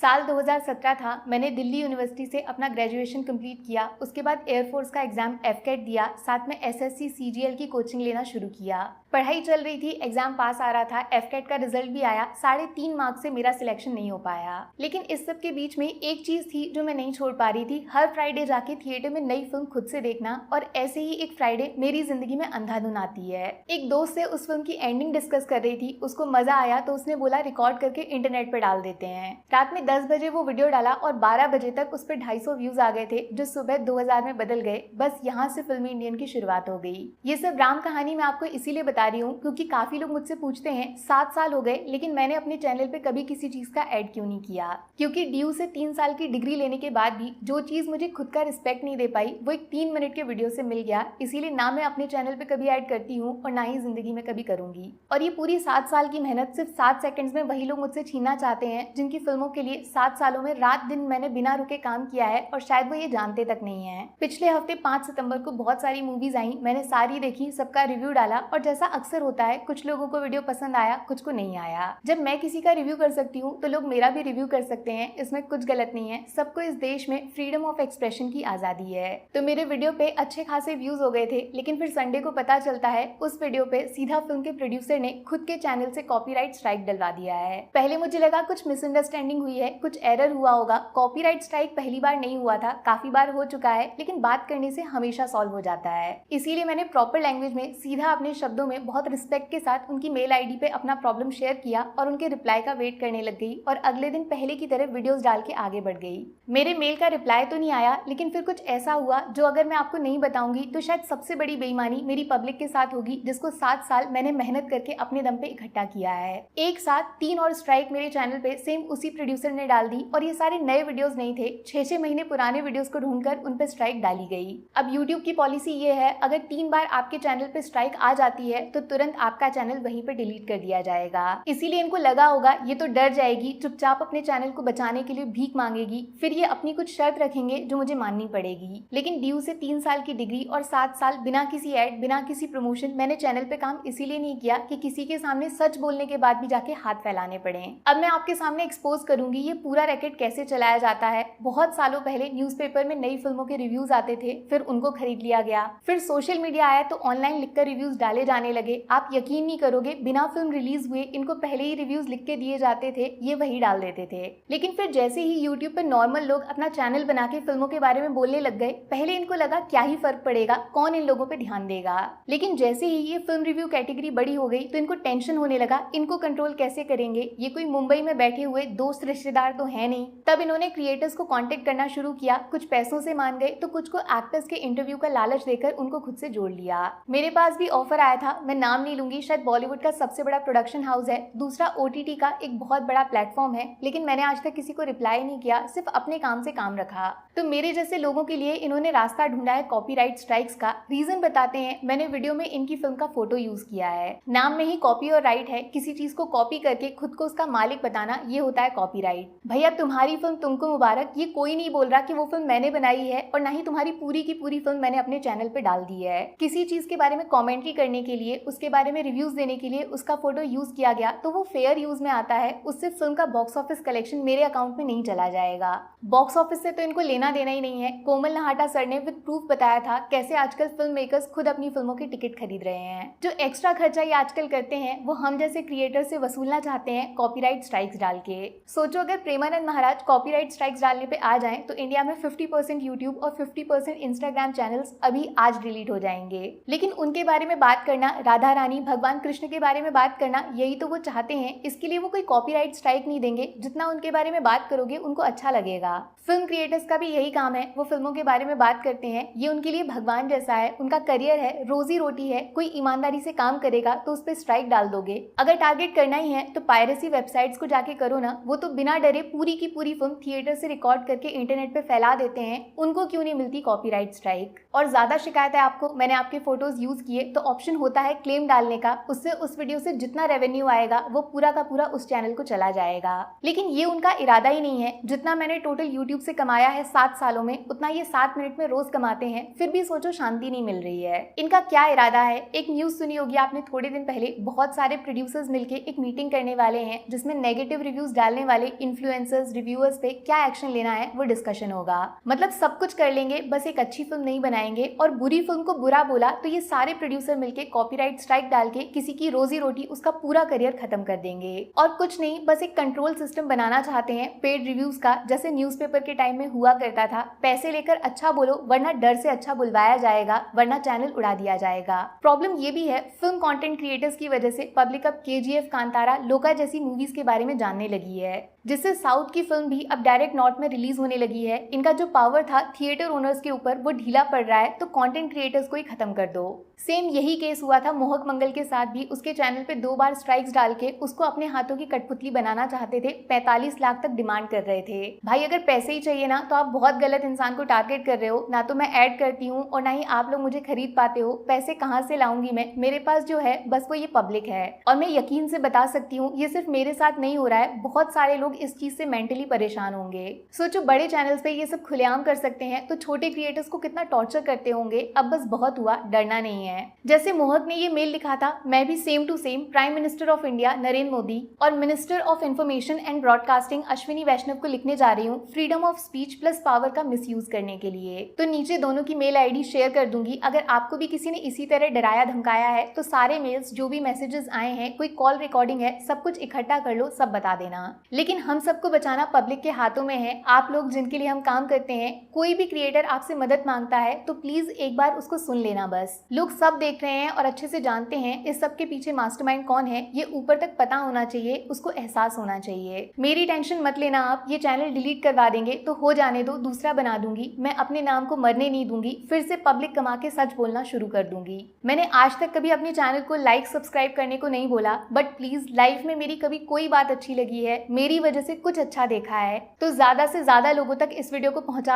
साल 2017 था। मैंने दिल्ली यूनिवर्सिटी से अपना ग्रेजुएशन कंप्लीट किया। उसके बाद एयरफोर्स का एग्जाम एफकेट दिया, साथ में एसएससी सीजीएल की कोचिंग लेना शुरू किया। पढ़ाई चल रही थी, एग्जाम पास आ रहा था, एफकेट का रिजल्ट भी आया। 3.5 मार्क्स से मेरा सिलेक्शन नहीं हो पाया। लेकिन इस सब के बीच में एक चीज थी जो मैं नहीं छोड़ पा रही थी, हर फ्राइडे जाके थिएटर में नई फिल्म खुद से देखना। और ऐसे ही एक फ्राइडे मेरी जिंदगी में अंधाधुन आती है। एक दोस्त से उस फिल्म की एंडिंग डिस्कस कर रही थी, उसको मजा आया तो उसने बोला रिकॉर्ड करके इंटरनेट पे डाल देते हैं। रात में 10 बजे वो वीडियो डाला और 12 बजे तक उस पर 250 व्यूज आ गए थे, जो सुबह 2000 में बदल गए। बस यहाँ से फिल्मी इंडियन की शुरुआत हो गई। ये सब राम कहानी मैं आपको इसीलिए बता रही हूँ क्योंकि काफी लोग मुझसे पूछते हैं 7 साल हो गए लेकिन मैंने अपने चैनल पे कभी किसी चीज का ऐड क्यों नहीं किया। क्योंकि ड्यू से 3 साल की डिग्री लेने के बाद भी जो चीज मुझे खुद का रिस्पेक्ट नहीं दे पाई वो एक 3 मिनट के वीडियो से मिल गया। इसीलिए ना मैं अपने चैनल पे कभी ऐड करती हूँ और ना ही जिंदगी में कभी करूंगी। और ये पूरी 7 साल की मेहनत सिर्फ 7 सेकंड्स में वही लोग मुझसे छीनना चाहते हैं जिनकी फिल्मों के लिए 7 सालों में रात दिन मैंने बिना रुके काम किया है और शायद वो ये जानते तक नहीं है। पिछले हफ्ते 5 सितंबर को बहुत सारी मूवीज आई, मैंने सारी देखी, सबका रिव्यू डाला और जैसा अक्सर होता है कुछ लोगों को वीडियो पसंद आया, कुछ को नहीं आया। जब मैं किसी का रिव्यू कर सकती हूँ तो लोग मेरा भी रिव्यू कर सकते हैं, इसमें कुछ गलत नहीं है। सबको इस देश में फ्रीडम ऑफ एक्सप्रेशन की आजादी है। तो मेरे वीडियो पे अच्छे खासे व्यूज हो गए थे, लेकिन फिर संडे को पता चलता है उस वीडियो पे सीधा फिल्म के प्रोड्यूसर ने खुद के चैनल से कॉपीराइट स्ट्राइक डलवा दिया है। पहले मुझे लगा कुछ मिसअंडरस्टैंडिंग हुई है, कुछ एरर हुआ होगा। कॉपीराइट स्ट्राइक पहली बार नहीं हुआ था, काफी बार हो चुका है, लेकिन बात करने से हमेशा सॉल्व हो जाता है। इसीलिए मैंने प्रॉपर लैंग्वेज में सीधा अपने शब्दों में बहुत रिस्पेक्ट के साथ उनकी मेल आईडी पे अपना प्रॉब्लम शेयर किया और उनके रिप्लाई का वेट करने लग गई और अगले दिन पहले की तरह वीडियोस डाल के आगे बढ़ गई। मेरे मेल का रिप्लाई तो नहीं आया, लेकिन फिर कुछ ऐसा हुआ जो अगर मैं आपको नहीं बताऊंगी तो शायद सबसे बड़ी बेईमानी मेरी पब्लिक के साथ होगी, जिसको 7 साल मैंने मेहनत करके अपने दम पे इकट्ठा किया है। एक साथ 3 और स्ट्राइक मेरे चैनल पे सेम उसी प्रोड्यूसर ने डाल दी और ये सारे नए वीडियोस नहीं थे, 6-6 महीने पुराने वीडियोस को ढूंढकर उन पे स्ट्राइक डाली गई। अब यूट्यूब की पॉलिसी ये है, अगर 3 बार आपके चैनल पे स्ट्राइक आ जाती है तो तुरंत आपका चैनल वहीं पे डिलीट कर दिया जाएगा। इसीलिए इनको लगा होगा ये तो डर जाएगी, चुपचाप अपने चैनल को बचाने के लिए भीख मांगेगी, फिर ये अपनी कुछ शर्त रखेंगे जो मुझे माननी पड़ेगी। लेकिन ड्यू से 3 साल की डिग्री और 7 साल बिना किसी ऐड, बिना किसी प्रमोशन मैंने चैनल पे काम इसीलिए नहीं किया कि किसी के सामने सच बोलने के बाद भी जाके हाथ फैलाने पड़े। अब मैं आपके सामने एक्सपोज करूंगी ये पूरा रैकेट कैसे चलाया जाता है। बहुत सालों पहले न्यूज़पेपर में नई फिल्मों के रिव्यूज आते थे, फिर उनको खरीद लिया गया। फिर सोशल मीडिया आया तो ऑनलाइन लिखकर रिव्यूज डाले जाने लगे। आप यकीन नहीं करोगे, बिना फिल्म रिलीज हुए इनको पहले ही रिव्यूज लिख के दिए जाते थे, ये वही डाल देते थे। लेकिन फिर जैसे ही यूट्यूब पर नॉर्मल लोग अपना चैनल बना के फिल्मों के बारे में बोलने लग गए, पहले इनको लगा क्या ही फर्क पड़ेगा, कौन इन लोगों पे ध्यान देगा। लेकिन जैसे ही ये फिल्म रिव्यू कैटेगरी बड़ी हो गई तो इनको टेंशन होने लगा, इनको कंट्रोल कैसे करेंगे, ये कोई मुंबई में बैठे हुए दोस्त रिश्तेदार तो है नहीं। तब इन्होंने क्रिएटर्स को कांटेक्ट करना शुरू किया, कुछ पैसों से मान गए तो कुछ को एक्टर्स के इंटरव्यू का लालच देकर उनको खुद से जोड़ लिया। मेरे पास भी ऑफर आया था, मैं नाम नहीं लूंगी, शायद बॉलीवुड का सबसे बड़ा प्रोडक्शन हाउस है, दूसरा ओटीटी का एक बहुत बड़ा प्लेटफॉर्म है, लेकिन मैंने आज तक किसी को रिप्लाई नहीं किया, सिर्फ अपने काम से काम रखा। तो मेरे जैसे लोगों के लिए इन्होंने रास्ता ढूंढा है कॉपीराइट स्ट्राइक्स का। रीजन बताते हैं, मैंने वीडियो में इनकी फिल्म का फोटो यूज किया है। नाम में ही कॉपी और राइट है, किसी चीज को कॉपी करके खुद को उसका मालिक बताना, ये होता है कॉपीराइट। भैया तुम्हारी फिल्म तुमको मुबारक, ये कोई नहीं बोल रहा कि वो फिल्म मैंने बनाई है और ना ही तुम्हारी पूरी की पूरी फिल्म मैंने अपने चैनल पे डाल दी है। किसी चीज के बारे में कॉमेंट्री करने के लिए, उसके बारे में रिव्यूज देने के लिए उसका फोटो यूज किया गया तो वो फेयर यूज में आता है, उससे फिल्म का बॉक्स ऑफिस कलेक्शन मेरे अकाउंट में नहीं चला जाएगा। बॉक्स ऑफिस से तो इनको लेना देना ही नहीं है। कोमल नहाटा सर ने विद प्रूफ बताया था कैसे आजकल फिल्म मेकर्स खुद अपनी फिल्मों की टिकट खरीद रहे हैं। जो एक्स्ट्रा खर्चा ये आजकल करते हैं वो हम जैसे क्रिएटर से वसूलना चाहते हैं कॉपीराइट स्ट्राइक्स डाल के। सोचो अगर प्रेमानंद महाराज कॉपीराइट स्ट्राइक्स डालने पे आ जाएं तो इंडिया में 50% यूट्यूब और 50% इंस्टाग्राम चैनल्स अभी आज डिलीट हो जाएंगे। लेकिन उनके बारे में बात करना, राधा रानी, भगवान कृष्ण के बारे में बात करना, यही तो वो चाहते हैं। इसके लिए वो कोई कॉपीराइट स्ट्राइक नहीं देंगे, जितना उनके बारे में बात करोगे उनको अच्छा लगेगा। फिल्म क्रिएटर्स का भी यही काम है, वो फिल्मों के बारे में बात करते हैं। ये उनके लिए भगवान जैसा है, उनका करियर है, रोजी रोटी है। कोई ईमानदारी से काम करेगा तो उस पर स्ट्राइक डाल दोगे। अगर टारगेट करना ही है तो पायरेसी वेबसाइट्स को जाके करो ना, वो तो बिना डरे पूरी की पूरी फिल्म थिएटर से रिकॉर्ड करके इंटरनेट पे फैला देते हैं, उनको क्यों नहीं मिलती कॉपीराइट स्ट्राइक। और ज्यादा शिकायत है आपको, मैंने आपके फोटोज यूज किए तो ऑप्शन होता है है क्लेम डालने का, उससे उस वीडियो से जितना रेवेन्यू आएगा वो पूरा का पूरा उस चैनल को चला जाएगा। लेकिन ये उनका इरादा ही नहीं है। जितना मैंने टोटल यूट्यूब से कमाया है 7 सालों में, उतना ये 7 मिनट में रोज कमाते हैं, फिर भी सोचो शांति नहीं मिल रही है। इनका क्या इरादा है? एक न्यूज सुनी होगी आपने थोड़े दिन पहले, बहुत सारे प्रोड्यूसर्स मिलके एक मीटिंग करने वाले हैं जिसमें नेगेटिव रिव्यूज डालने वाले इन्फ्लुएंसर्स, रिव्यूअर्स पे क्या एक्शन लेना है वो डिस्कशन होगा। मतलब सब कुछ कर लेंगे, बस एक अच्छी फिल्म नहीं बनाएंगे, और बुरी फिल्म को बुरा बोला तो ये सारे प्रोड्यूसर मिलके कॉपीराइट स्ट्राइक डाल के किसी की रोजी रोटी, उसका पूरा करियर खत्म कर देंगे। और कुछ नहीं, बस एक कंट्रोल सिस्टम बनाना चाहते हैं पेड रिव्यूज का, जैसे न्यूज़पेपर के टाइम में हुआ करता था। पैसे लेकर अच्छा बोलो, वरना डर से अच्छा बुलवाया जाएगा, वरना चैनल उड़ा दिया जाएगा। प्रॉब्लम ये भी है, फिल्म कंटेंट क्रिएटर्स की वजह से पब्लिक अब KGF, कांतारा, लोका जैसी मूवीज के बारे में जानने लगी है, जिससे साउथ की फिल्म भी अब डायरेक्ट नॉर्थ में रिलीज होने लगी है। इनका जो पावर था थिएटर ओनर्स के ऊपर वो ढीला पड़ रहा है, तो कंटेंट क्रिएटर्स को ही खत्म कर दो। सेम यही केस हुआ था मोहक मंगल के साथ भी। उसके चैनल पे 2 बार स्ट्राइक्स डाल के उसको अपने हाथों की कठपुतली बनाना चाहते थे, 45 लाख तक डिमांड कर रहे थे। भाई अगर पैसे ही चाहिए ना तो आप बहुत गलत इंसान को टारगेट कर रहे हो। ना तो मैं ऐड करती हूँ और ना ही आप लोग मुझे खरीद पाते हो। पैसे कहाँ से लाऊंगी मैं? मेरे पास जो है बस वो ये पब्लिक है। और मैं यकीन से बता सकती हूँ ये सिर्फ मेरे साथ नहीं हो रहा है, बहुत सारे लोग इस चीज से मेंटली परेशान होंगे। सोचो बड़े चैनल्स पे ये सब खुलेआम कर सकते हैं तो छोटे क्रिएटर्स को कितना टॉर्चर करते होंगे। अब बस बहुत हुआ, डरना नहीं है। जैसे मोहक ने ये मेल लिखा था, मैं भी same to same prime minister of India Narendra Modi और minister of information and broadcasting Ashwini Vaishnaw को लिखने जा रही हूँ freedom of speech plus power का मिसयूज करने के लिए। तो नीचे दोनों की मेल आईडी शेयर कर दूंगी। अगर आपको भी किसी ने इसी तरह डराया धमकाया है तो सारे मेल्स, जो भी मैसेजेस आए हैं, कोई कॉल रिकॉर्डिंग है, सब कुछ इकट्ठा कर लो, सब बता देना। लेकिन हम सबको बचाना पब्लिक के हाथों में है। आप लोग जिनके लिए हम काम करते हैं, कोई भी क्रिएटर आपसे मदद मांगता है तो प्लीज एक बार उसको सुन लेना। बस लोग सब देख रहे हैं और अच्छे से जानते हैं इस सब के पीछे मास्टरमाइंड कौन है, ये ऊपर तक पता होना चाहिए, उसको एहसास होना चाहिए। मेरी टेंशन मत लेना आप, ये चैनल डिलीट करवा देंगे तो हो जाने दो, दूसरा बना दूंगी। मैं अपने नाम को मरने नहीं दूंगी, फिर से पब्लिक कमा के सच बोलना शुरू कर दूंगी। मैंने आज तक कभी अपने चैनल को लाइक सब्सक्राइब करने को नहीं बोला, बट प्लीज लाइफ में मेरी कभी कोई बात अच्छी लगी है, मेरी वजह से कुछ अच्छा देखा है तो ज्यादा से ज्यादा लोगों तक इस वीडियो को पहुंचा